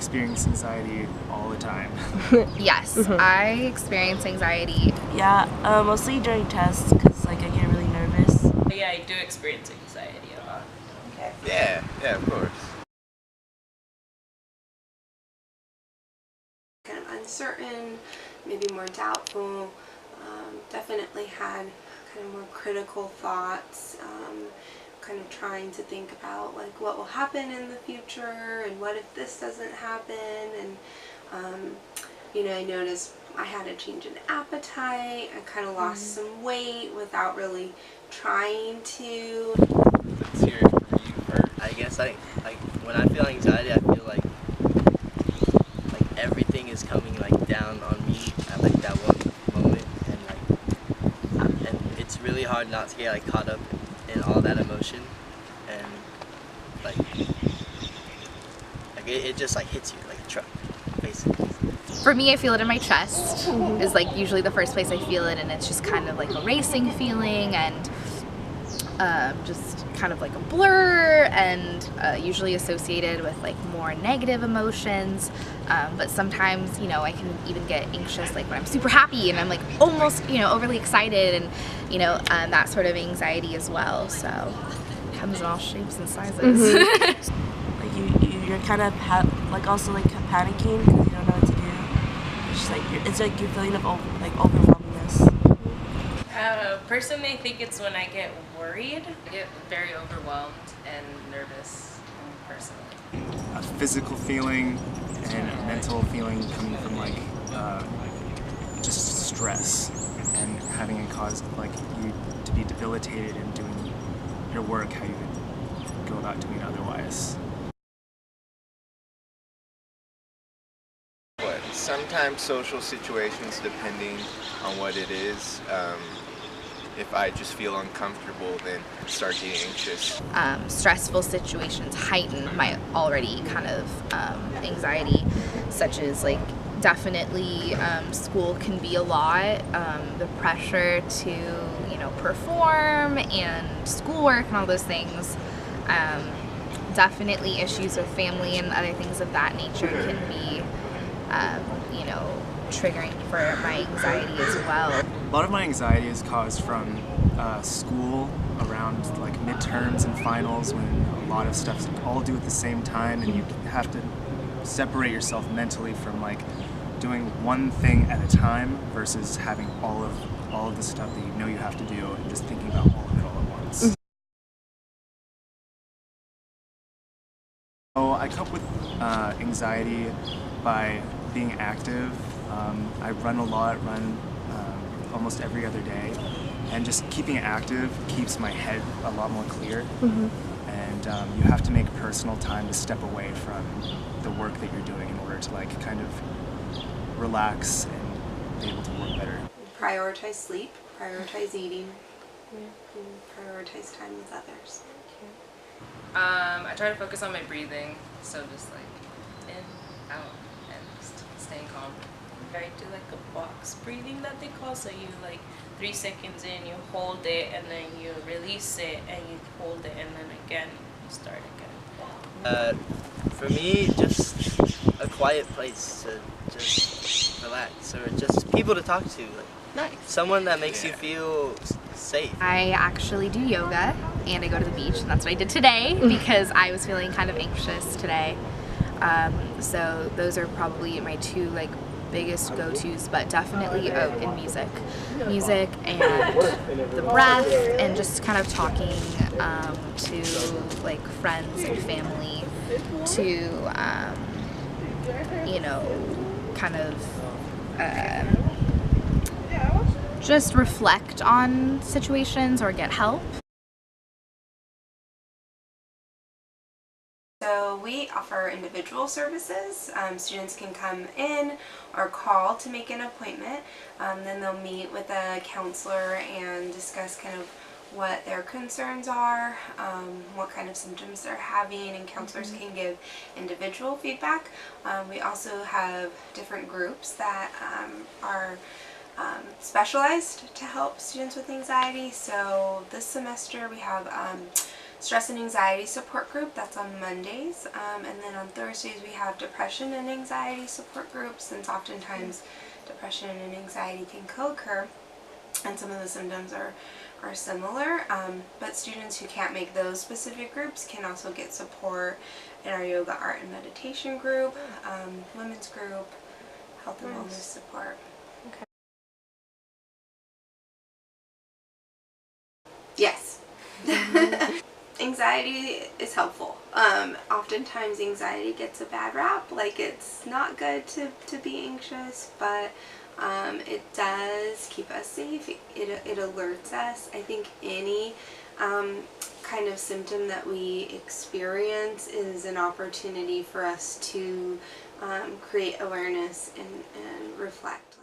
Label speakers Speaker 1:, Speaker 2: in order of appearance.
Speaker 1: experience anxiety all the time.
Speaker 2: Yes, I experience anxiety.
Speaker 3: Yeah, mostly during tests because like I get really nervous.
Speaker 4: Yeah, I do experience anxiety a lot.
Speaker 3: Okay.
Speaker 5: Yeah, of course.
Speaker 6: Kind of uncertain, maybe more doubtful, definitely had kind of more critical thoughts, kind of trying to think about like what will happen in the future and what if this doesn't happen, and you know, I noticed I had a change in appetite. I kind of lost some weight without really trying to.
Speaker 5: Let's hear it from you first.
Speaker 7: I guess like when I feel anxiety, I feel like everything is coming like down on me at like that one moment, and it's really hard not to get like caught up in all that emotion, and like it just like hits you like a truck, basically.
Speaker 2: For me, I feel it in my chest. Is like usually the first place I feel it, and it's just kind of like a racing feeling, and just kind of like a blur, and usually associated with like more negative emotions, but sometimes, you know, I can even get anxious like when I'm super happy and I'm like almost, you know, overly excited, and you know, that sort of anxiety as well. So it comes in all shapes and sizes.
Speaker 3: Like you're kind of like also like panicking because you don't know what to do. It's just like it's like you're feeling of overwhelmingness.
Speaker 4: Personally, I think it's when I get worried. I get very overwhelmed and nervous, personally.
Speaker 1: A physical feeling and a mental feeling coming from like just stress and having it cause like you to be debilitated in doing your work how you would go about doing it otherwise.
Speaker 5: Sometimes social situations, depending on what it is, if I just feel uncomfortable, then start getting anxious.
Speaker 2: Stressful situations heighten my already kind of anxiety, such as like definitely school can be a lot. The pressure to, you know, perform and schoolwork and all those things. Definitely issues with family and other things of that nature can be, you know, triggering for my anxiety as well.
Speaker 1: A lot of my anxiety is caused from school around like midterms and finals, when a lot of stuff's all due at the same time, and you have to separate yourself mentally from like doing one thing at a time versus having all of the stuff that you know you have to do and just thinking about all of it all at once. So I cope with anxiety by being active. I run a lot, almost every other day, and just keeping active keeps my head a lot more clear. And you have to make personal time to step away from the work that you're doing in order to like kind of relax and be able to work better.
Speaker 6: Prioritize sleep, prioritize eating, and prioritize time with others.
Speaker 4: I try to focus on my breathing, so just like in, out, and just staying calm. I do like a box breathing that they call, so you like 3 seconds in, you hold it, and then you release it, and you hold it, and then again you start again.
Speaker 7: For me, just a quiet place to just relax, or just people to talk to, like someone that makes you feel safe.
Speaker 2: I actually do yoga, and I go to the beach, and that's what I did today because I was feeling kind of anxious today. So those are probably my two like biggest go-tos, but definitely in music and the breath, and just kind of talking to like friends and family to you know, kind of just reflect on situations or get help.
Speaker 6: So we offer individual services. Students can come in or call to make an appointment. Then they'll meet with a counselor and discuss kind of what their concerns are, what kind of symptoms they're having, and counselors can give individual feedback. We also have different groups that are specialized to help students with anxiety. So this semester we have stress and anxiety support group. That's on Mondays. And then on Thursdays we have depression and anxiety support groups, since oftentimes depression and anxiety can co-occur and some of the symptoms are similar. But students who can't make those specific groups can also get support in our yoga, art, and meditation group, women's group, health and wellness support.
Speaker 3: Okay.
Speaker 6: Yes. Anxiety is helpful. Oftentimes anxiety gets a bad rap, like it's not good to be anxious, but it does keep us safe. It alerts us. I think any kind of symptom that we experience is an opportunity for us to create awareness and reflect.